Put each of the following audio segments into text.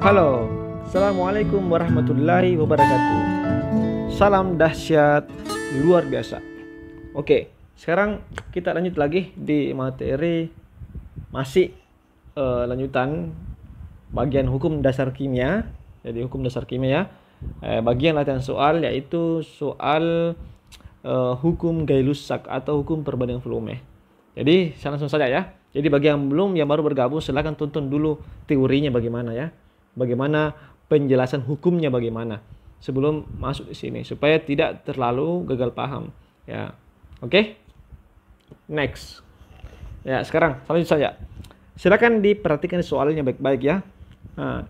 Halo, Assalamualaikum warahmatullahi wabarakatuh. Salam dahsyat luar biasa. Oke, sekarang kita lanjut lagi di materi masih lanjutan bagian hukum dasar kimia. Jadi hukum dasar kimia ya. Bagian latihan soal yaitu soal hukum Gay-Lussac atau hukum perbandingan volume. Jadi langsung saja ya. Jadi bagi yang baru bergabung, silahkan tonton dulu teorinya bagaimana ya. Bagaimana penjelasan hukumnya bagaimana sebelum masuk di sini supaya tidak terlalu gagal paham ya. Oke? Next. Ya, sekarang selanjutnya saja. Silakan diperhatikan soalnya baik-baik ya. Nah,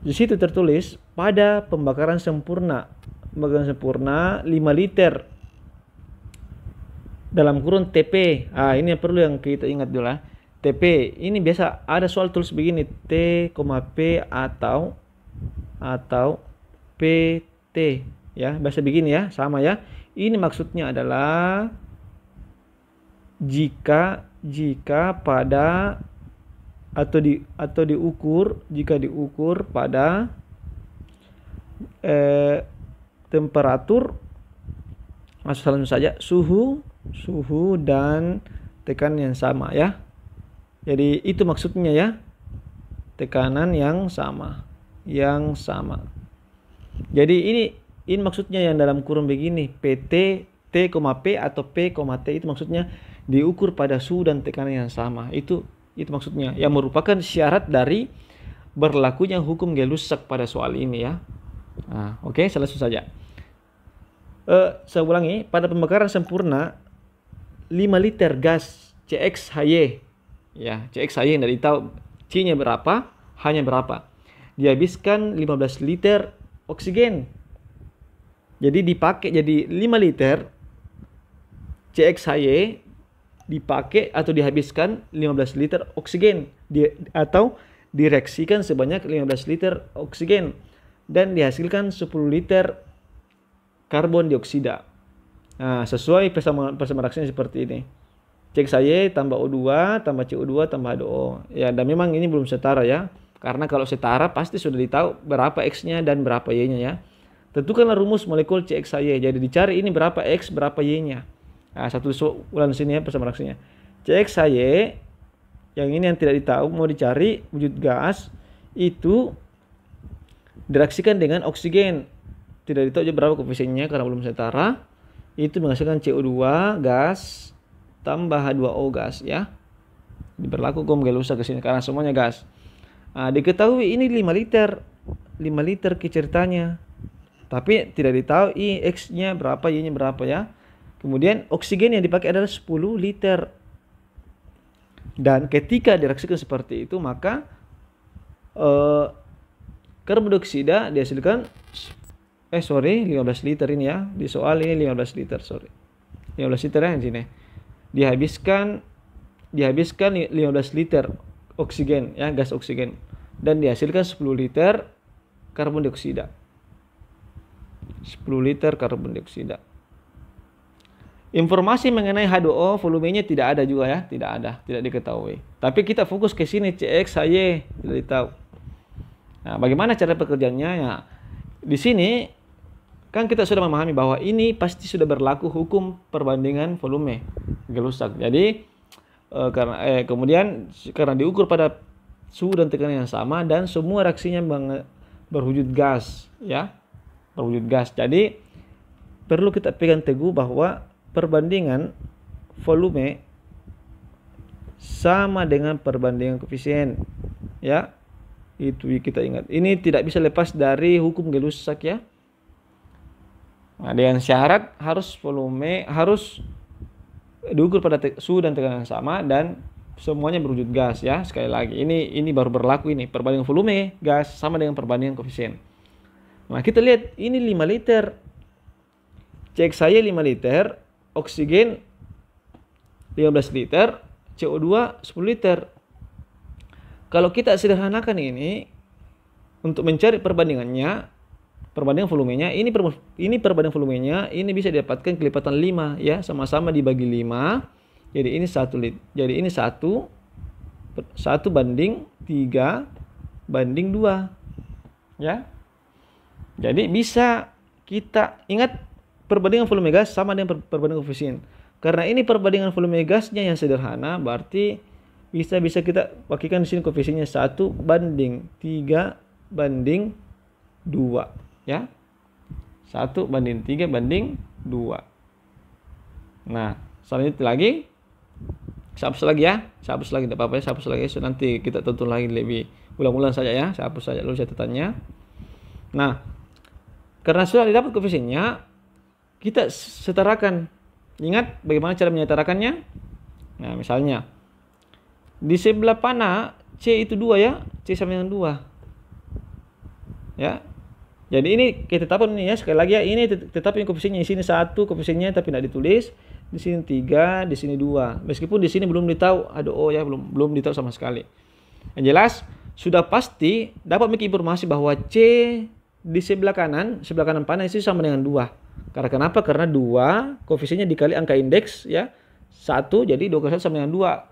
di situ tertulis pada pembakaran sempurna 5 liter dalam kurun TP. Ini yang perlu yang kita ingat dulu ya. TP ini biasa ada soal tulis begini T, P atau PT ya, biasa begini ya, sama ya. Ini maksudnya adalah jika pada atau diukur pada temperatur, langsung saja suhu dan tekanan yang sama ya. Jadi itu maksudnya ya, tekanan yang sama. Jadi ini maksudnya yang dalam kurung begini PT, T, P atau P, T itu maksudnya diukur pada suhu dan tekanan yang sama. Itu maksudnya yang merupakan syarat dari berlakunya hukum Gay-Lussac pada soal ini ya. Oke, selesai saja. Saya ulangi, pada pembakaran sempurna 5 liter gas CXHY ya, CXHY yang tidak tahu C-nya berapa, H-nya berapa. Dihabiskan 15 liter oksigen. Jadi dipakai jadi 5 liter CXHY dipakai atau dihabiskan 15 liter oksigen atau direaksikan sebanyak 15 liter oksigen dan dihasilkan 10 liter karbon dioksida. Nah, sesuai persamaan reaksinya seperti ini. CXHY tambah O2 tambah CO2 tambah H2O ya, dan memang ini belum setara ya, karena kalau setara pasti sudah ditahu berapa X-nya dan berapa Y-nya ya. Tentukanlah rumus molekul CXHY. Jadi dicari ini berapa X berapa Y-nya. Satu ulang sini ya persamaan reaksinya. CXHY yang ini yang tidak ditahu, mau dicari wujud gas itu direaksikan dengan oksigen. Tidak ditahu juga berapa koefisiennya karena belum setara. Itu menghasilkan CO2 gas tambah H2O gas ya. Diberlaku hukum Gay-Lussac ke sini karena semuanya gas. Diketahui ini 5 liter ceritanya. Tapi tidak ditahu X-nya berapa, Y-nya berapa ya. Kemudian oksigen yang dipakai adalah 10 liter. Dan ketika direaksikan seperti itu maka karbon dioksida dihasilkan 15 liter ini ya. Di soal ini 15 liter, 15 liter ya di sini. Dihabiskan 15 liter oksigen ya, gas oksigen, dan dihasilkan 10 liter karbon dioksida. 10 liter karbon dioksida. Informasi mengenai H2O volumenya tidak ada juga ya, tidak diketahui. Tapi kita fokus ke sini CXHY tidak ditahu. Nah, bagaimana cara pekerjaannya ya? Di sini kan kita sudah memahami bahwa ini pasti sudah berlaku hukum perbandingan volume Gay-Lussac. Jadi kemudian karena diukur pada suhu dan tekanan yang sama dan semua reaksinya berwujud gas ya, berwujud gas. Jadi perlu kita pegang teguh bahwa perbandingan volume sama dengan perbandingan koefisien ya. Itu kita ingat. Ini tidak bisa lepas dari hukum Gay-Lussac ya. Nah, dengan syarat harus volume harus diukur pada suhu dan tekanan yang sama dan semuanya berwujud gas ya. Sekali lagi ini baru berlaku ini perbandingan volume gas sama dengan perbandingan koefisien. Nah, kita lihat ini 5 liter CXHY 5 liter, oksigen 15 liter, CO2 10 liter. Kalau kita sederhanakan ini untuk mencari perbandingan volumenya, ini perbandingan volumenya ini bisa didapatkan kelipatan 5 ya, sama-sama dibagi 5. Jadi ini 1 liter. Jadi ini 1 banding 3 banding 2. Ya. Jadi bisa kita ingat perbandingan volume gas sama dengan perbandingan koefisien. Karena ini perbandingan volume gasnya yang sederhana, berarti bisa kita pakaikan di sini koefisiennya 1/3/2, ya. 1/3/2. Nah, selanjutnya lagi, saya hapus lagi ya, saya hapus lagi, tidak apa-apa ya, saya hapus lagi, so, nanti kita tonton lagi lebih ulang-ulang saja ya, saya hapus saja dulu catatannya. Nah, karena sudah didapat koefisiennya, kita setarakan. Ingat bagaimana cara menyetarakannya? Nah, misalnya di sebelah pana C itu 2 ya, C sama dengan 2. Ya. Jadi ini kita tetapkan ini ya, sekali lagi ya, ini tetapin koefisiennya, di sini 1 koefisiennya tapi tidak ditulis, di sini 3, di sini 2. Meskipun di sini belum ditahu ada O ya, belum ditahu sama sekali. Yang jelas sudah pasti dapat memiliki informasi bahwa C di sebelah kanan pana itu sama dengan 2. Karena kenapa? Karena 2 koefisiennya dikali angka indeks ya. 1, jadi 2 kali 1 sama dengan 2.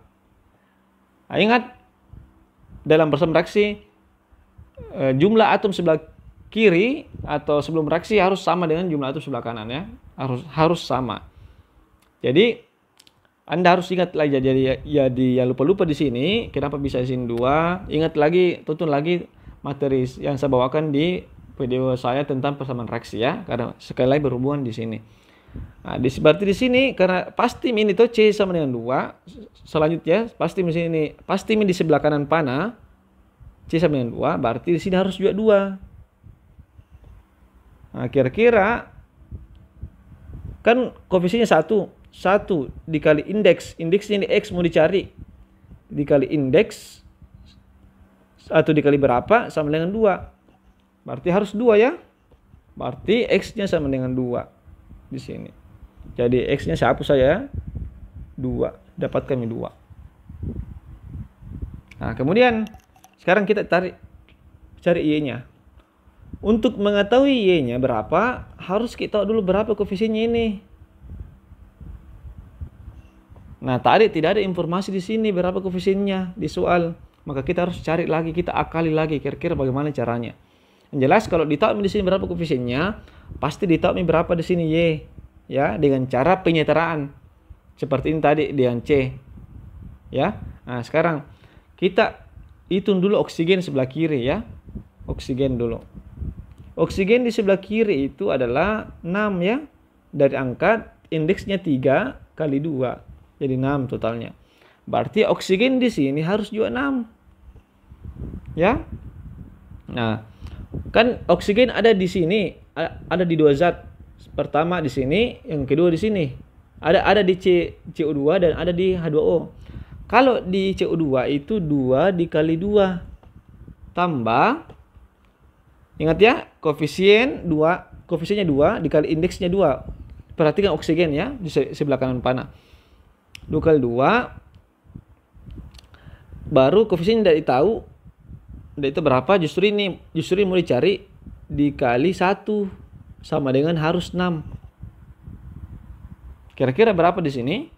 Nah, ingat dalam proses reaksi jumlah atom sebelah kiri atau sebelum reaksi harus sama dengan jumlah atom sebelah kanan ya. Harus sama. Jadi Anda harus ingat lagi, jadi ya lupa-lupa di sini kenapa bisa di sini 2. Ingat lagi, tonton lagi materi yang saya bawakan di video saya tentang persamaan reaksi ya, karena sekali lagi berhubungan di sini. Nah, berarti di sini karena pasti min itu C sama dengan 2. Selanjutnya pasti min sini, pasti min di sebelah kanan pana C sama dengan 2, berarti di sini harus juga 2. Nah, kira-kira kan koefisiennya 1 dikali indeksnya ini X mau dicari, dikali indeks 1 dikali berapa sama dengan 2. Berarti harus 2 ya. Berarti X-nya sama dengan 2 di sini. Jadi X-nya saya hapus saja, 2. Dapat kami 2. Nah, kemudian sekarang kita cari Y-nya. Untuk mengetahui Y-nya berapa, harus kita tahu dulu berapa koefisiennya ini. Nah, tadi tidak ada informasi di sini berapa koefisiennya di soal. Maka kita harus cari lagi, kita akali lagi kira-kira bagaimana caranya. Yang jelas kalau ditahu di sini berapa koefisiennya, pasti ditahu berapa di sini Y, ya, dengan cara penyetaraan. Seperti ini tadi dengan C. Ya. Nah, sekarang kita hitung dulu oksigen sebelah kiri ya. Oksigen dulu. Oksigen di sebelah kiri itu adalah 6 ya. Dari angka indeksnya 3 kali 2. Jadi 6 totalnya. Berarti oksigen di sini harus juga 6. Ya. Nah, kan oksigen ada di sini, ada di 2 zat. Pertama di sini, yang kedua di sini. Ada di CO2 dan ada di H2O. Kalau di CO2 itu 2 dikali 2 tambah, ingat ya, koefisiennya 2 dikali indeksnya 2. Perhatikan oksigen ya di sebelah kanan pana. 2 kali 2 baru koefisiennya tidak tahu. Itu berapa? Justru ini mau dicari dikali 1 sama dengan harus 6. Kira-kira berapa di sini?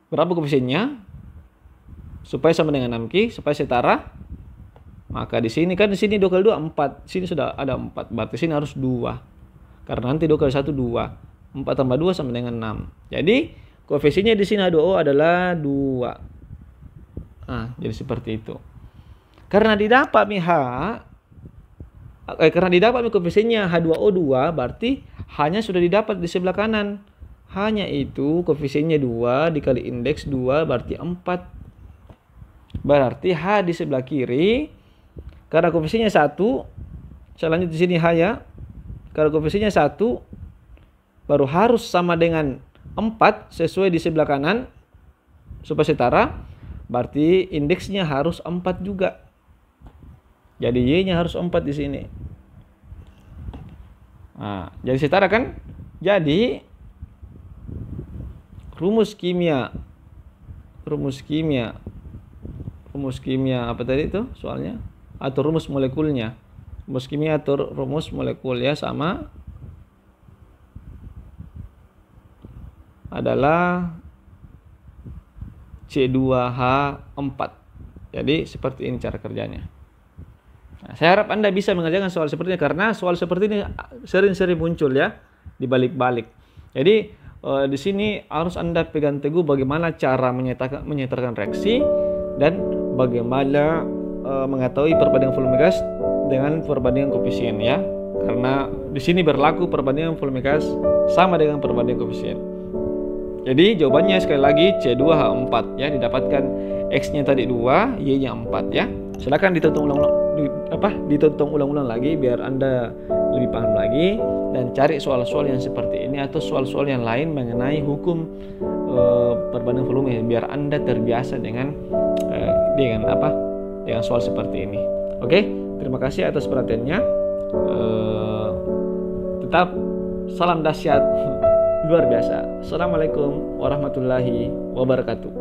Berapa koefisiennya? Supaya sama dengan 6Q, supaya setara. Maka di sini kan 2 kali 2 4. Sini sudah ada 4. Berarti sini harus 2. Karena nanti 2 kali 1 2. 4 tambah 2 sama dengan 6. Jadi koefisiennya di sini H2O adalah 2. Nah, jadi seperti itu. Karena didapat koefisiennya H2O 2, berarti hanya sudah didapat di sebelah kanan. Hanya itu koefisiennya 2 dikali indeks 2 berarti 4. Berarti H di sebelah kiri, karena koefisiennya 1, saya lanjut di sini H ya. Kalau koefisiennya 1 baru harus sama dengan 4 sesuai di sebelah kanan supaya setara. Berarti indeksnya harus 4 juga. Jadi Y-nya harus 4 di sini. Nah, jadi setara kan? Jadi rumus kimia apa tadi itu soalnya? Atau rumus molekulnya. Rumus kimia atau rumus molekul ya sama adalah C2H4. Jadi seperti ini cara kerjanya. Nah, saya harap Anda bisa mengerjakan soal seperti ini karena soal seperti ini sering-sering muncul ya di balik-balik. Jadi di sini harus Anda pegang teguh bagaimana cara menyatakan reaksi dan bagaimana mengetahui perbandingan volume gas dengan perbandingan koefisien ya. Karena di sini berlaku perbandingan volume gas sama dengan perbandingan koefisien. Jadi jawabannya sekali lagi C2H4 ya, didapatkan X-nya tadi 2, Y-nya 4 ya. Silakan ditonton ulang-ulang lagi biar Anda lebih paham lagi dan cari soal-soal yang seperti ini atau soal-soal yang lain mengenai hukum perbandingan volume biar Anda terbiasa dengan soal seperti ini. Oke, terima kasih atas perhatiannya. Tetap salam dahsyat luar biasa. Assalamualaikum warahmatullahi wabarakatuh.